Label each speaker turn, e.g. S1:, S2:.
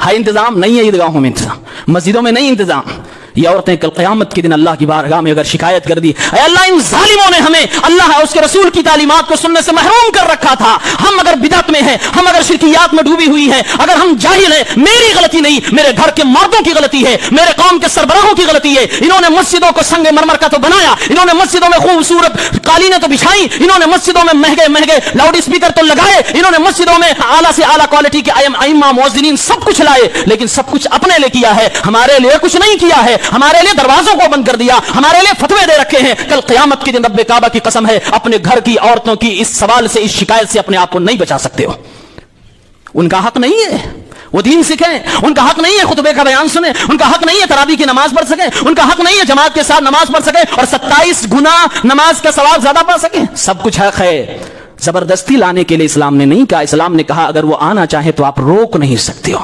S1: है इंतजाम नहीं है ईदगाहों में इंतजाम, मस्जिदों में नहीं इंतजाम। ये औरतें कल क़यामत के दिन अल्लाह की बारगाह में अगर शिकायत कर दी, अल्लाह इन जालिमों ने हमें अल्लाह और उसके रसूल की तालीमात को सुनने से महरूम कर रखा था। हम अगर बिदअत में हैं, हम अगर शिरकियात में डूबी हुई हैं, अगर हम जाहिल हैं, मेरी गलती नहीं, मेरे घर के मर्दों की गलती है, मेरे कौम के सरबराहों की गलती है। इन्होंने मस्जिदों को संगे मरमर का तो बनाया, इन्होंने मस्जिदों में खूबसूरत कालीनें तो बिछाई, इन्होंने मस्जिदों में महंगे महंगे लाउड स्पीकर तो लगाए, इन्होंने मस्जिदों में आला से आला क्वालिटी के इमाम मुअज्जिनीन सब कुछ लाए, लेकिन सब कुछ अपने लिए किया है, हमारे लिए कुछ नहीं किया है। हमारे लिए दरवाजों को बंद कर दिया, हमारे लिए फतवे दे रखे हैं। कल क़यामत के दिन रब्बे काबा की कसम है, अपने घर की औरतों की इस सवाल से, इस शिकायत से अपने आप को नहीं बचा सकते हो। उनका हक नहीं है वो दीन सीखें, उनका हक नहीं है खुतबे का बयान सुने, उनका हक नहीं है तरावी की नमाज पढ़ सके, उनका हक नहीं है जमात के साथ नमाज पढ़ सके और 27 गुना नमाज का सवाब ज्यादा पढ़ सके। सब कुछ हक है। जबरदस्ती लाने के लिए इस्लाम ने नहीं कहा। इस्लाम ने कहा अगर वो आना चाहे तो आप रोक नहीं सकते हो।